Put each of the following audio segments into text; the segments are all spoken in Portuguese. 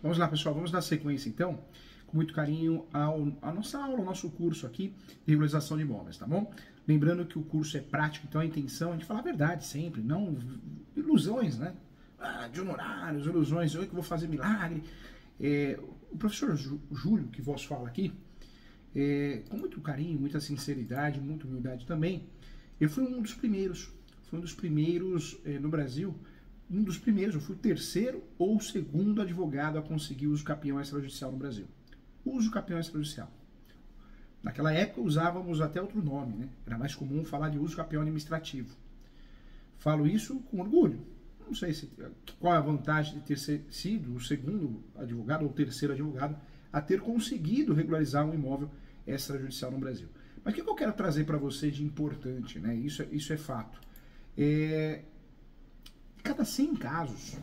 Vamos lá, pessoal, vamos dar sequência, então, com muito carinho à nossa aula, ao nosso curso aqui de regularização de imóveis, tá bom? Lembrando que o curso é prático, então a intenção é de falar a verdade sempre, não ilusões, né? De honorários, ilusões, eu que vou fazer milagre. O professor Júlio, que vos fala aqui, com muito carinho, muita sinceridade, muita humildade também, eu fui um dos primeiros no Brasil, eu fui o terceiro ou o segundo advogado a conseguir uso capião extrajudicial no Brasil. Uso capião extrajudicial. Naquela época usávamos até outro nome, né? Era mais comum falar de uso capião administrativo. Falo isso com orgulho. Não sei qual é a vantagem de ter sido o segundo advogado ou o terceiro advogado a ter conseguido regularizar um imóvel extrajudicial no Brasil. Mas o que eu quero trazer para você de importante, né? Isso é fato. Cada 100 casos,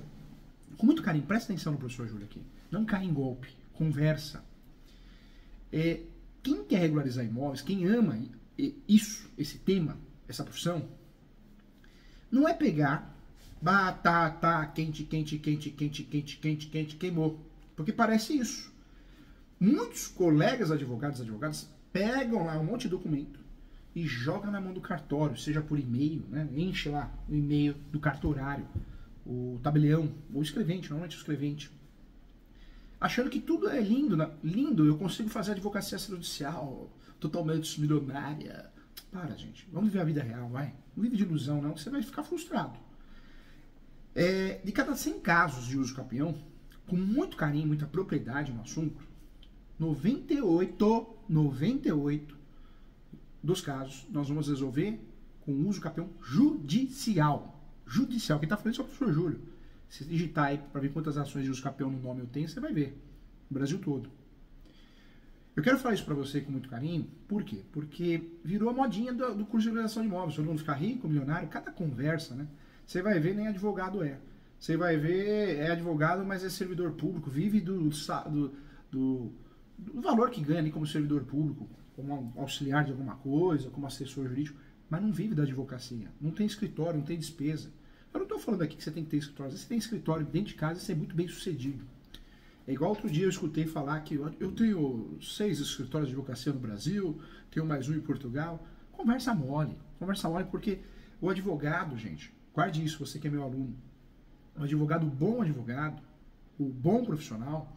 com muito carinho, presta atenção no professor Júlio aqui, não cai em golpe, conversa. Quem quer regularizar imóveis, quem ama esse tema, essa profissão, não é pegar, quente, queimou. Porque parece isso. Muitos colegas advogadas, pegam lá um monte de documento e joga na mão do cartório, seja por e-mail, né? Enche lá o e-mail do cartorário, o tabelião, ou o escrevente, normalmente o escrevente, achando que tudo é lindo, lindo, eu consigo fazer advocacia extrajudicial, totalmente milionária. Para, gente, vamos viver a vida real, vai. Não vive de ilusão, não, que você vai ficar frustrado. De cada 100 casos de uso capião, com muito carinho, muita propriedade no assunto, 98 dos casos nós vamos resolver com uso capião judicial. Judicial. Quem está falando isso é o professor Júlio. Se digitar aí para ver quantas ações de uso capião no nome eu tenho, você vai ver. No Brasil todo. Eu quero falar isso para você com muito carinho. Por quê? Porque virou a modinha do curso de regularização de imóveis. Todo mundo ficar rico, milionário, cada conversa, né? Você vai ver, nem advogado é. Você vai ver, é advogado, mas é servidor público, vive do valor que ganha ali como servidor público, como auxiliar de alguma coisa, como assessor jurídico, mas não vive da advocacia. Não tem escritório, não tem despesa. Eu não estou falando aqui que você tem que ter escritório. Às vezes você tem escritório dentro de casa e você é muito bem sucedido. É igual outro dia eu escutei falar que eu tenho 6 escritórios de advocacia no Brasil, tenho mais um em Portugal. Conversa mole porque o advogado, gente, guarde isso, você que é meu aluno, o bom advogado, o bom profissional,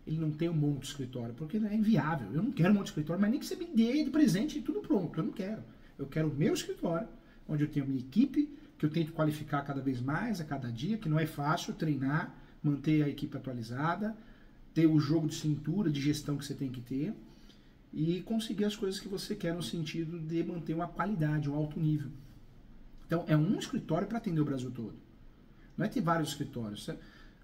ele não tem um monte de escritório, porque é inviável. Eu não quero um monte de escritório, mas nem que você me dê de presente e tudo pronto. Eu não quero. Eu quero o meu escritório, onde eu tenho minha equipe, que eu tento qualificar cada vez mais, a cada dia, que não é fácil treinar, manter a equipe atualizada, ter o jogo de cintura, de gestão que você tem que ter, e conseguir as coisas que você quer no sentido de manter uma qualidade, um alto nível. Então, é um escritório para atender o Brasil todo. Não é ter vários escritórios,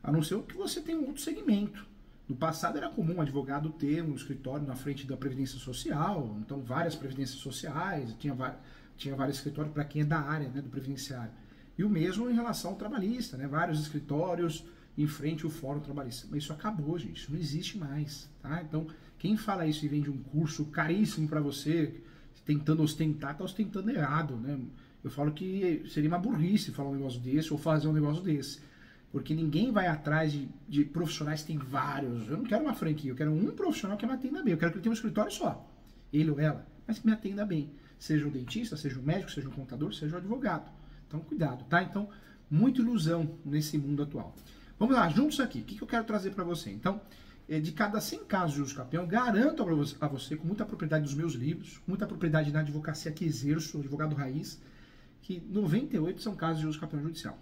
a não ser que você tenha um outro segmento. No passado era comum um advogado ter um escritório na frente da Previdência Social, então várias previdências sociais, tinha vários escritórios para quem é da área, né, do previdenciário. E o mesmo em relação ao trabalhista, né, vários escritórios em frente ao Fórum Trabalhista. Mas isso acabou, gente, isso não existe mais. Tá? Então, quem fala isso e vende um curso caríssimo para você, tentando ostentar, está ostentando errado. Né? Eu falo que seria uma burrice falar um negócio desse ou fazer um negócio desse. Porque ninguém vai atrás de profissionais que tem vários. Eu não quero uma franquia, eu quero um profissional que me atenda bem. Eu quero que ele tenha um escritório só, ele ou ela, mas que me atenda bem. Seja um dentista, seja um médico, seja um contador, seja um advogado. Então, cuidado, tá? Então, muita ilusão nesse mundo atual. Vamos lá, juntos aqui. O que eu quero trazer para você? Então, de cada 100 casos de uso capião, garanto a você, com muita propriedade dos meus livros, com muita propriedade na advocacia que exerço, advogado raiz, que 98 são casos de uso capião judicial.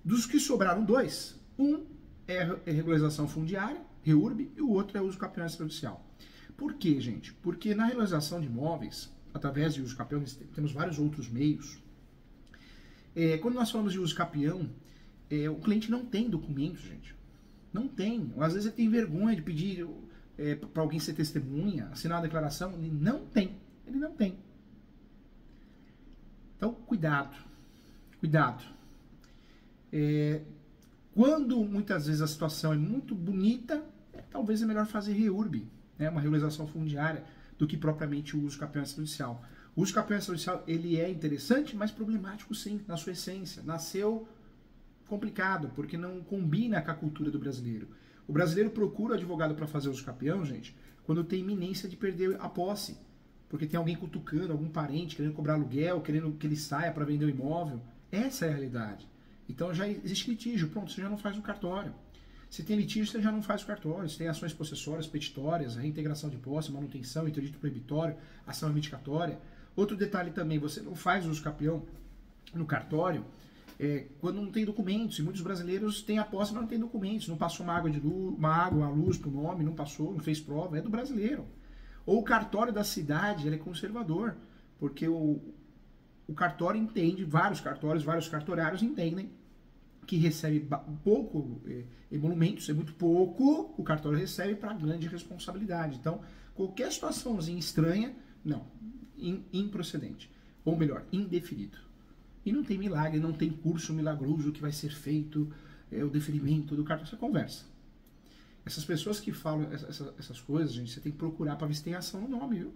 Dos que sobraram 2, um é regularização fundiária, REURB, e o outro é uso capião extrajudicial. Por quê, gente? Porque na regularização de imóveis, através de uso capião, temos vários outros meios. Quando nós falamos de uso capião, o cliente não tem documentos, gente. Não tem. Às vezes ele tem vergonha de pedir para alguém ser testemunha, assinar a declaração. Ele não tem. Ele não tem. Então, cuidado. Cuidado. Quando muitas vezes a situação é muito bonita, talvez é melhor fazer REURB, né, uma regularização fundiária, do que propriamente o uso capião extrajudicial. O uso capião extrajudicial, ele é interessante, mas problemático sim, na sua essência. Nasceu complicado, porque não combina com a cultura do brasileiro. O brasileiro procura o advogado para fazer uso capião, gente, quando tem iminência de perder a posse. Porque tem alguém cutucando, algum parente querendo cobrar aluguel, querendo que ele saia para vender o imóvel. Essa é a realidade. Então já existe litígio, pronto, você já não faz o cartório. Se tem litígio, você já não faz o cartório. Se tem ações possessórias, petitórias, reintegração de posse, manutenção, interdito proibitório, ação reivindicatória. Outro detalhe também, você não faz uso capião no cartório quando não tem documentos. E muitos brasileiros têm a posse, mas não tem documentos. Não passou uma água, uma luz para o nome, não passou, não fez prova. É do brasileiro. Ou o cartório da cidade, ele é conservador, porque o cartório entende, vários cartorários entendem que recebe pouco emolumentos, é muito pouco, o cartório recebe para grande responsabilidade. Então, qualquer situaçãozinha estranha, não, improcedente. Ou melhor, indeferido. E não tem milagre, não tem curso milagroso que vai ser feito, o deferimento do cartório, essa conversa. Essas pessoas que falam essas coisas, gente, você tem que procurar para ver se tem ação no nome, viu?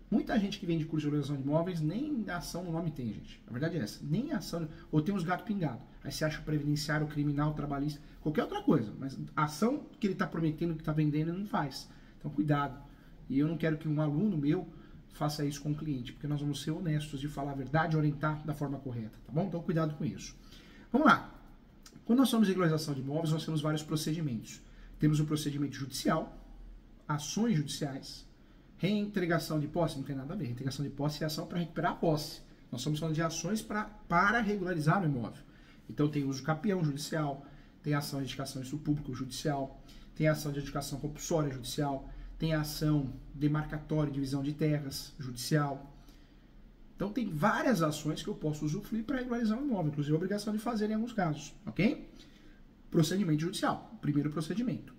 Muita gente que vende curso de valorização de imóveis, nem ação no nome tem, gente. A verdade é essa. Nem ação. Ou tem uns gatos pingados. Aí você acha previdenciário, criminal, trabalhista, qualquer outra coisa. Mas a ação que ele está prometendo, que está vendendo, ele não faz. Então, cuidado. E eu não quero que um aluno meu faça isso com o cliente, porque nós vamos ser honestos de falar a verdade e orientar da forma correta, tá bom? Então, cuidado com isso. Vamos lá. Quando nós falamos de regularização de imóveis, nós temos vários procedimentos. Temos o procedimento judicial, ações judiciais, reintegração de posse, não tem nada a ver. Reintegração de posse é ação para recuperar a posse. Nós estamos falando de ações para regularizar o imóvel. Então tem uso capião judicial, tem ação de indicação de público judicial, tem ação de indicação compulsória judicial, tem ação demarcatória de divisão de terras judicial. Então tem várias ações que eu posso usufruir para regularizar o imóvel, inclusive a obrigação de fazer em alguns casos, ok? Procedimento judicial, primeiro procedimento.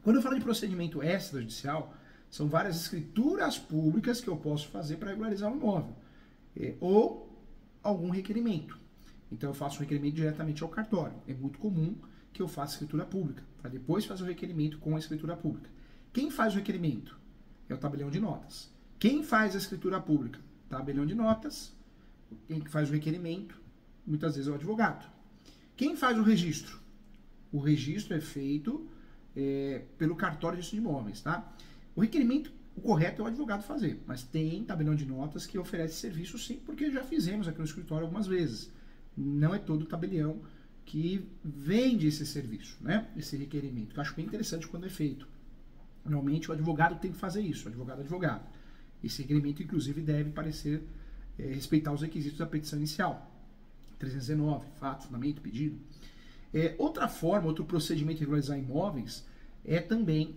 Quando eu falo de procedimento extrajudicial, são várias escrituras públicas que eu posso fazer para regularizar o imóvel. Ou algum requerimento. Então eu faço um requerimento diretamente ao cartório. É muito comum que eu faça escritura pública, para depois fazer o requerimento com a escritura pública. Quem faz o requerimento? É o tabelião de notas. Quem faz a escritura pública? Tabelião de notas. Quem faz o requerimento? Muitas vezes é o advogado. Quem faz o registro? O registro é feito pelo cartório de registro de imóveis, tá? O requerimento, o correto é o advogado fazer, mas tem tabelião de notas que oferece serviço sim, porque já fizemos aqui no escritório algumas vezes. Não é todo tabelião que vende esse serviço, né? Esse requerimento, que eu acho bem interessante quando é feito. Normalmente o advogado tem que fazer isso, o advogado. Esse requerimento, inclusive, deve respeitar os requisitos da petição inicial. 319, fato, fundamento, pedido. Outra forma, outro procedimento de regularizar imóveis é também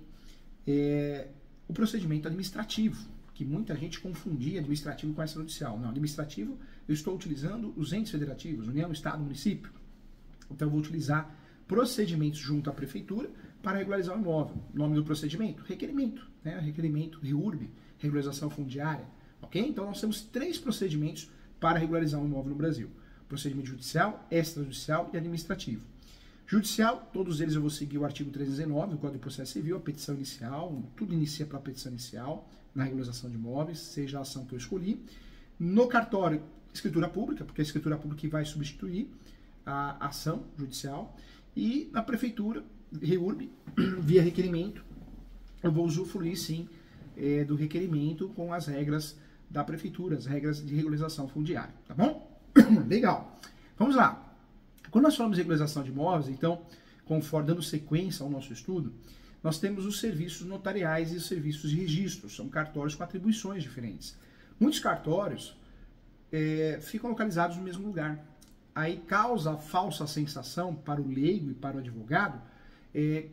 o procedimento administrativo, que muita gente confundia administrativo com extrajudicial. Não, administrativo, eu estou utilizando os entes federativos, União, Estado, Município. Então eu vou utilizar procedimentos junto à prefeitura para regularizar o imóvel. Nome do procedimento? Requerimento, né? Requerimento, REURB, regularização fundiária, ok? Então nós temos 3 procedimentos para regularizar um imóvel no Brasil. Procedimento judicial, extrajudicial e administrativo. Judicial, todos eles eu vou seguir o artigo 319 do Código de Processo Civil, a petição inicial, tudo inicia pela petição inicial, na regularização de imóveis, seja a ação que eu escolhi. No cartório, escritura pública, porque é a escritura pública que vai substituir a ação judicial. E na prefeitura, REURB, via requerimento, eu vou usufruir sim do requerimento com as regras da prefeitura, as regras de regularização fundiária, tá bom? Legal. Vamos lá. Quando nós falamos de regularização de imóveis, então, conforme dando sequência ao nosso estudo, nós temos os serviços notariais e os serviços de registro. São cartórios com atribuições diferentes. Muitos cartórios ficam localizados no mesmo lugar. Aí causa a falsa sensação para o leigo e para o advogado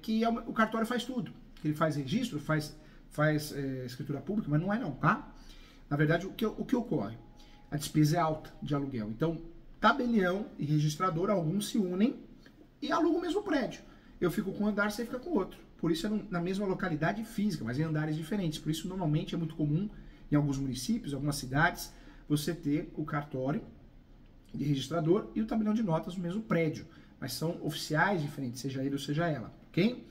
que o cartório faz tudo. Que ele faz registro, faz escritura pública, mas não é não, tá? Na verdade, o que ocorre? A despesa é alta de aluguel. Então, tabelião e registrador, alguns se unem e alugam o mesmo prédio. Eu fico com um andar, você fica com outro. Por isso é na mesma localidade física, mas em andares diferentes. Por isso, normalmente, é muito comum em alguns municípios, algumas cidades, você ter o cartório de registrador e o tabelião de notas no mesmo prédio. Mas são oficiais diferentes, seja ele ou seja ela, ok?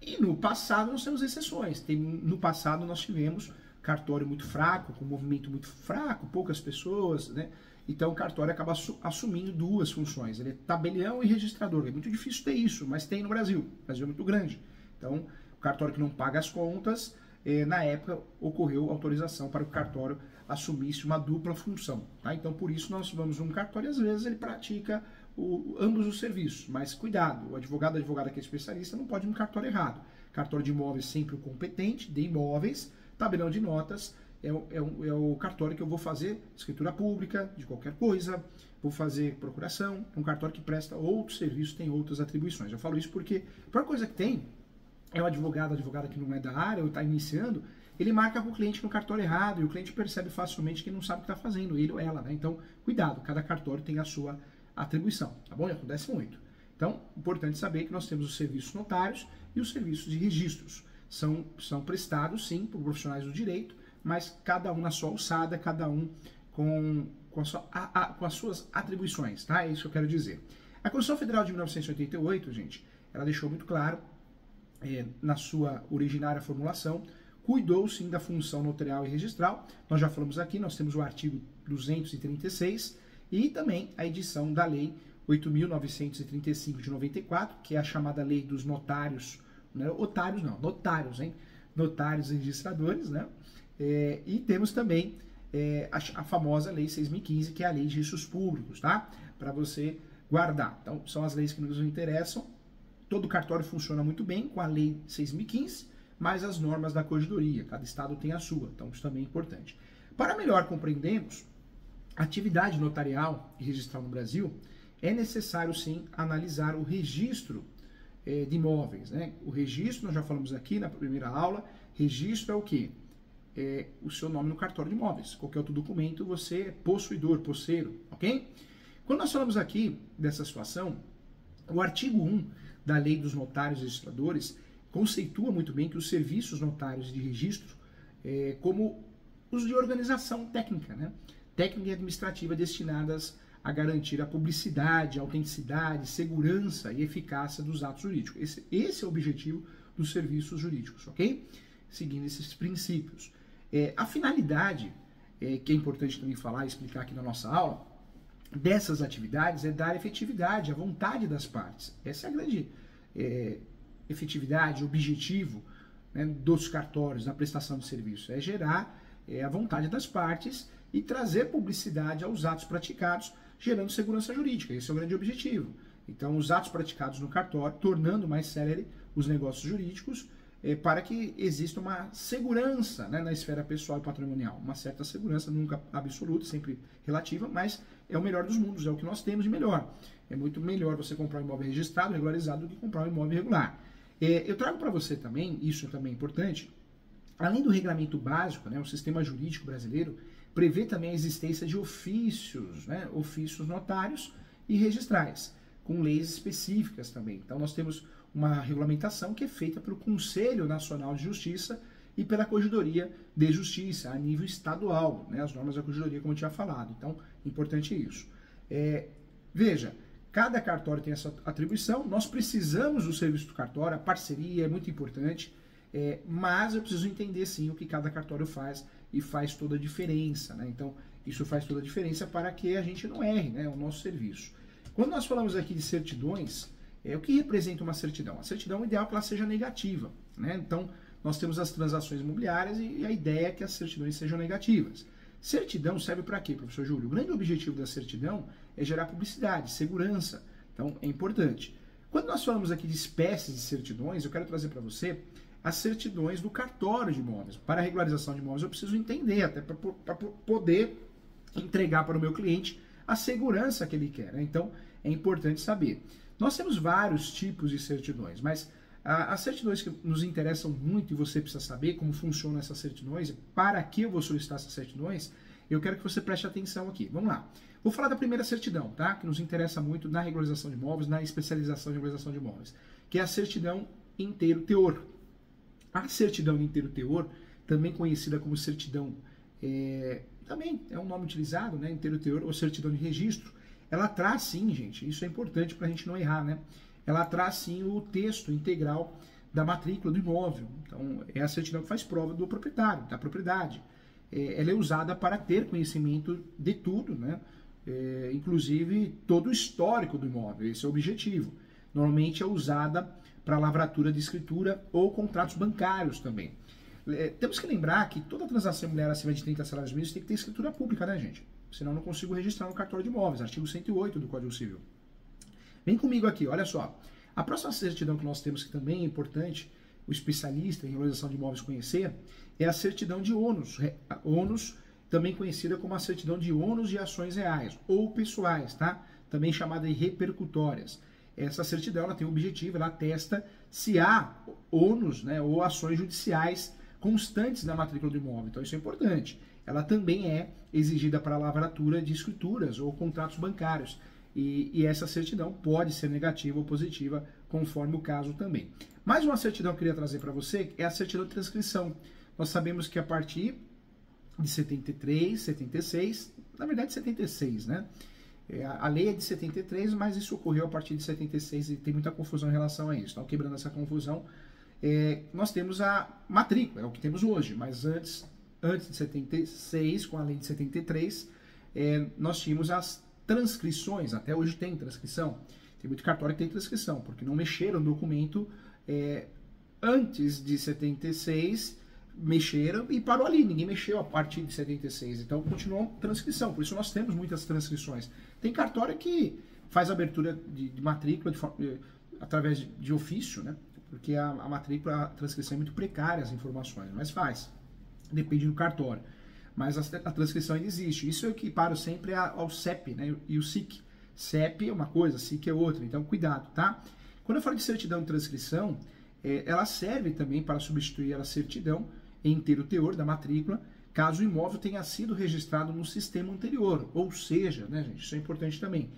E no passado nós temos exceções. No passado nós tivemos cartório muito fraco, com movimento muito fraco, poucas pessoas, né? Então o cartório acaba assumindo 2 funções. Ele é tabelião e registrador. É muito difícil ter isso, mas tem no Brasil. O Brasil é muito grande. Então, o cartório que não paga as contas, na época ocorreu autorização para que o cartório assumisse uma dupla função. Tá? Então, por isso, nós vamos num cartório e às vezes ele pratica ambos os serviços. Mas cuidado, o advogado, a advogada que é especialista não pode ir no cartório errado. Cartório de imóveis sempre o competente, de imóveis, tabelão de notas, é o cartório que eu vou fazer escritura pública, de qualquer coisa, vou fazer procuração, é um cartório que presta outros serviços, tem outras atribuições. Eu falo isso porque a pior coisa que tem é o advogado, a advogada que não é da área ou está iniciando, ele marca com o cliente no cartório errado e o cliente percebe facilmente que não sabe o que está fazendo, ele ou ela, né? Então, cuidado, cada cartório tem a sua atribuição, tá bom? E acontece muito. Então, importante saber que nós temos os serviços notários e os serviços de registros. São prestados, sim, por profissionais do direito, mas cada um na sua alçada, cada um com as suas atribuições, tá? É isso que eu quero dizer. A Constituição Federal de 1988, gente, ela deixou muito claro, na sua originária formulação, cuidou sim da função notarial e registral. Nós já falamos aqui, nós temos o artigo 236 e também a edição da Lei 8.935 de 94, que é a chamada Lei dos Notários, né? Otários não, notários, hein? Notários e registradores, né? E temos também a famosa Lei 6.015, que é a Lei de Registros Públicos, tá? Para você guardar. Então, são as leis que nos interessam. Todo cartório funciona muito bem com a Lei 6.015, mas as normas da corregedoria. Cada estado tem a sua, então isso também é importante. Para melhor compreendermos a atividade notarial e registral no Brasil, é necessário sim analisar o registro de imóveis, né? O registro, nós já falamos aqui na primeira aula, registro é o quê? O seu nome no cartório de imóveis. Qualquer outro documento, você é possuidor, posseiro, ok? Quando nós falamos aqui dessa situação, o artigo 1 da Lei dos Notários e Registradores conceitua muito bem que os serviços notários de registro como os de organização técnica, né? Técnica e administrativa destinadas a garantir a publicidade, a autenticidade, segurança e eficácia dos atos jurídicos. Esse é o objetivo dos serviços jurídicos, ok? Seguindo esses princípios. A finalidade, que é importante também falar e explicar aqui na nossa aula, dessas atividades é dar efetividade à vontade das partes. Essa é a grande efetividade, objetivo, né, dos cartórios, na prestação de serviço. É gerar a vontade das partes e trazer publicidade aos atos praticados, gerando segurança jurídica. Esse é o grande objetivo. Então, os atos praticados no cartório, tornando mais célere os negócios jurídicos, para que exista uma segurança, né, na esfera pessoal e patrimonial. Uma certa segurança, nunca absoluta, sempre relativa, mas é o melhor dos mundos, é o que nós temos de melhor. É muito melhor você comprar um imóvel registrado, regularizado, do que comprar um imóvel irregular. Eu trago para você também, isso também é importante, além do regulamento básico, né, o sistema jurídico brasileiro prevê também a existência de ofícios, né, ofícios notários e registrais, com leis específicas também. Então nós temos uma regulamentação que é feita pelo Conselho Nacional de Justiça e pela Corregedoria de Justiça, a nível estadual, né, as normas da Corregedoria, como eu tinha falado. Então, importante isso. Veja, cada cartório tem essa atribuição, nós precisamos do serviço do cartório, a parceria é muito importante, mas eu preciso entender sim o que cada cartório faz e faz toda a diferença, né? Então, isso faz toda a diferença para que a gente não erre, né, o nosso serviço. Quando nós falamos aqui de certidões, o que representa uma certidão? A certidão é ideal que ela seja negativa, né? Então, nós temos as transações imobiliárias e a ideia é que as certidões sejam negativas. Certidão serve para quê, professor Júlio? O grande objetivo da certidão é gerar publicidade, segurança. Então, é importante. Quando nós falamos aqui de espécies de certidões, eu quero trazer para você as certidões do cartório de imóveis. Para a regularização de imóveis, eu preciso entender, até para poder entregar para o meu cliente a segurança que ele quer, né? Então, é importante saber. Nós temos vários tipos de certidões, mas as certidões que nos interessam muito e você precisa saber como funcionam essas certidões, para que eu vou solicitar essas certidões, eu quero que você preste atenção aqui. Vamos lá. Vou falar da primeira certidão, tá? Que nos interessa muito na regularização de imóveis, na especialização de regularização de imóveis, que é a certidão inteiro teor. A certidão inteiro teor, também conhecida como certidão, também é um nome utilizado, né? Inteiro teor ou certidão de registro. Ela traz sim, gente, isso é importante para a gente não errar, né? Ela traz sim o texto integral da matrícula do imóvel. Então, é a certidão que faz prova do proprietário, da propriedade. Ela é usada para ter conhecimento de tudo, né? Inclusive todo o histórico do imóvel, esse é o objetivo. Normalmente é usada para lavratura de escritura ou contratos bancários também. Temos que lembrar que toda transação imobiliária acima de 30 salários mínimos tem que ter escritura pública, né, gente? Senão eu não consigo registrar no cartório de imóveis, artigo 108 do Código Civil. Vem comigo aqui, olha só. A próxima certidão que nós temos, que também é importante, o especialista em regularização de imóveis conhecer, é a certidão de ônus. Ônus, também conhecida como a certidão de ônus de ações reais ou pessoais, tá? Também chamada de repercutórias. Essa certidão ela tem o objetivo, ela atesta se há ônus, né, ou ações judiciais constantes na matrícula do imóvel. Então isso é importante. Ela também é exigida para a lavratura de escrituras ou contratos bancários. E essa certidão pode ser negativa ou positiva, conforme o caso também. Mais uma certidão que eu queria trazer para você é a certidão de transcrição. Nós sabemos que a partir de 73, 76, na verdade 76, né? A lei é de 73, mas isso ocorreu a partir de 76 e tem muita confusão em relação a isso. Então, quebrando essa confusão, nós temos a matrícula, é o que temos hoje, mas antes de 76, com a lei de 73, nós tínhamos as transcrições, até hoje tem transcrição. Tem muito cartório que tem transcrição, porque não mexeram no documento antes de 76, mexeram e parou ali, ninguém mexeu a partir de 76, então continuou transcrição, por isso nós temos muitas transcrições. Tem cartório que faz abertura de matrícula através de ofício, né? Porque a matrícula, a transcrição é muito precária, as informações, mas faz, depende do cartório. Mas a transcrição ainda existe. Isso eu equiparo sempre ao CEP, né? E o SIC. CEP é uma coisa, SIC é outra, então cuidado, tá? Quando eu falo de certidão de transcrição, ela serve também para substituir a certidão em inteiro teor da matrícula, caso o imóvel tenha sido registrado no sistema anterior. Ou seja, né, gente, isso é importante também,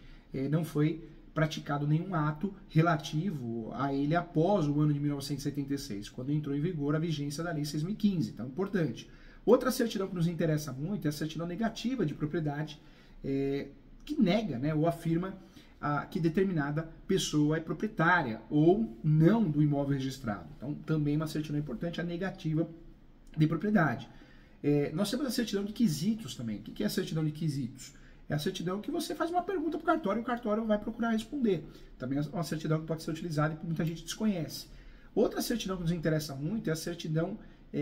não foi praticado nenhum ato relativo a ele após o ano de 1976, quando entrou em vigor a vigência da Lei 6.015. Então, importante. Outra certidão que nos interessa muito é a certidão negativa de propriedade, que nega, né, ou afirma que determinada pessoa é proprietária ou não do imóvel registrado. Então, também uma certidão importante, a negativa de propriedade. Nós temos a certidão de quesitos também. O que é a certidão de quesitos? É a certidão que você faz uma pergunta para o cartório e o cartório vai procurar responder. Também é uma certidão que pode ser utilizada e que muita gente desconhece. Outra certidão que nos interessa muito é a certidão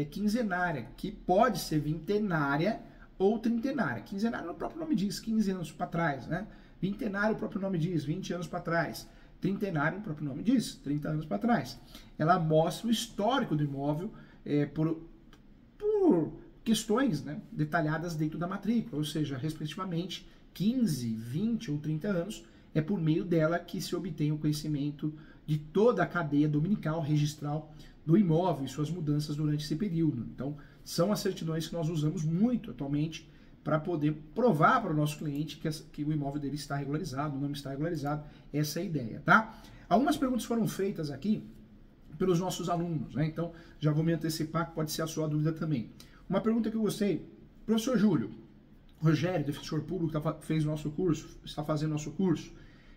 quinzenária, que pode ser vintenária ou trintenária. Quinzenária, o próprio nome diz, 15 anos para trás, né? Vintenário, o próprio nome diz, 20 anos para trás. Trintenário, o próprio nome diz, 30 anos para trás. Ela mostra o histórico do imóvel por questões, né, detalhadas dentro da matrícula, ou seja, respectivamente 15, 20 ou 30 anos, é por meio dela que se obtém o conhecimento de toda a cadeia dominical, registral do imóvel e suas mudanças durante esse período. Então, são as certidões que nós usamos muito atualmente para poder provar para o nosso cliente que o imóvel dele está regularizado, o nome está regularizado. Essa é a ideia, tá? Algumas perguntas foram feitas aqui pelos nossos alunos, né? Então, já vou me antecipar que pode ser a sua dúvida também. Uma pergunta que eu gostei, professor Júlio, Rogério, defensor público, fez o nosso curso, está fazendo nosso curso.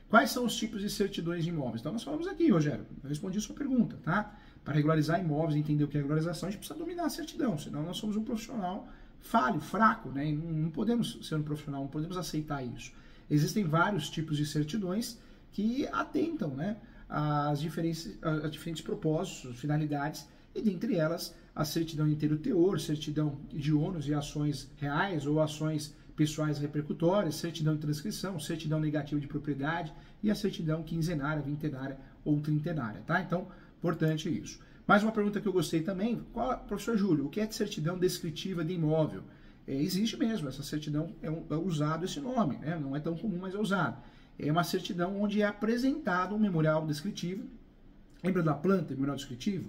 Quais são os tipos de certidões de imóveis? Então, nós falamos aqui, Rogério, eu respondi a sua pergunta, tá? Para regularizar imóveis, entender o que é regularização, a gente precisa dominar a certidão, senão nós somos um profissional falho, fraco, né? E não podemos ser um profissional, não podemos aceitar isso. Existem vários tipos de certidões que atentam, né, às diferentes propósitos, finalidades, e dentre elas a certidão de inteiro teor, certidão de ônus e ações reais ou ações pessoais repercutórias, certidão de transcrição, certidão negativa de propriedade e a certidão quinzenária, vintenária ou trintenária, tá? Então, importante isso. Mais uma pergunta que eu gostei também, professor Júlio, o que é certidão descritiva de imóvel? Existe mesmo, essa certidão é usado esse nome, né? Não é tão comum, mas é usado. É uma certidão onde é apresentado um memorial descritivo. Lembra da planta, memorial descritivo?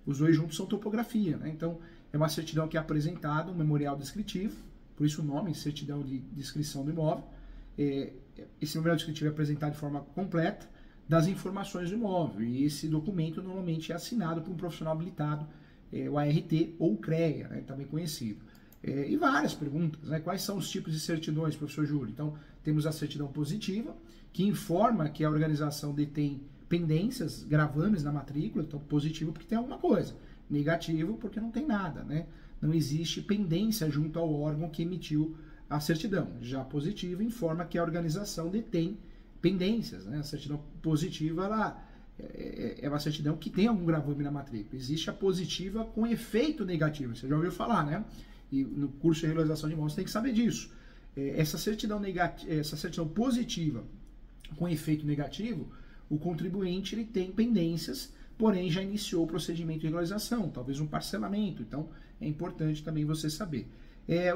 Os dois juntos são topografia, né? Então, é uma certidão que é apresentado um memorial descritivo, por isso o nome, certidão de descrição do imóvel. Esse memorial descritivo é apresentado de forma completa das informações do imóvel, e esse documento normalmente é assinado por um profissional habilitado, o ART ou o CREA, né, também conhecido. E várias perguntas, né? Quais são os tipos de certidões, professor Júlio? Então, temos a certidão positiva, que informa que a organização detém pendências, gravames na matrícula, então positivo porque tem alguma coisa, negativo porque não tem nada, né? Não existe pendência junto ao órgão que emitiu a certidão. Já positivo informa que a organização detém pendências, né? A certidão positiva, é uma certidão que tem algum gravame na matrícula. Existe a positiva com efeito negativo. Você já ouviu falar, né? E no curso de regularização de imóveis tem que saber disso. Essa certidão positiva com efeito negativo, o contribuinte ele tem pendências, porém já iniciou o procedimento de regularização, talvez um parcelamento. Então é importante também você saber.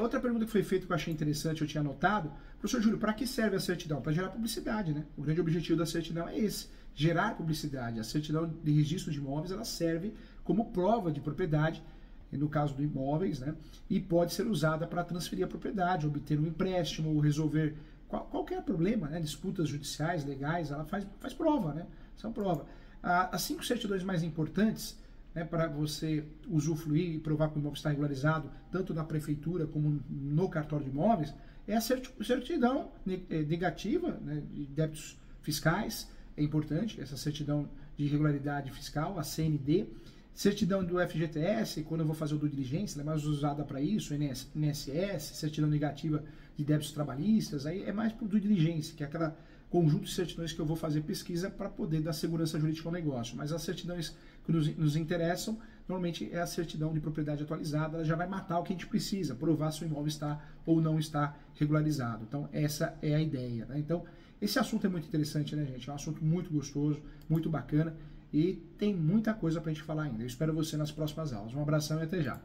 Outra pergunta que foi feita que eu achei interessante, eu tinha anotado: professor Júlio, para que serve a certidão? Para gerar publicidade, né? O grande objetivo da certidão é esse, gerar publicidade. A certidão de registro de imóveis, ela serve como prova de propriedade, no caso do imóveis, né? E pode ser usada para transferir a propriedade, obter um empréstimo, resolver qualquer problema, né? Disputas judiciais, legais, ela faz prova, né? São prova. As 5 certidões mais importantes, né, para você usufruir e provar que o imóvel está regularizado, tanto na prefeitura como no cartório de imóveis, é a certidão negativa, né, de débitos fiscais, é importante, essa certidão de regularidade fiscal, a CND, certidão do FGTS, quando eu vou fazer o due diligência, ela é mais usada para isso, INSS, certidão negativa de débitos trabalhistas, aí é mais para o due diligência, que é aquela conjunto de certidões que eu vou fazer pesquisa para poder dar segurança jurídica ao negócio. Mas as certidões que nos interessam, normalmente é a certidão de propriedade atualizada, ela já vai matar o que a gente precisa, provar se o imóvel está ou não está regularizado. Então, essa é a ideia, né? Então, esse assunto é muito interessante, né, gente? É um assunto muito gostoso, muito bacana e tem muita coisa para a gente falar ainda. Eu espero você nas próximas aulas. Um abração e até já.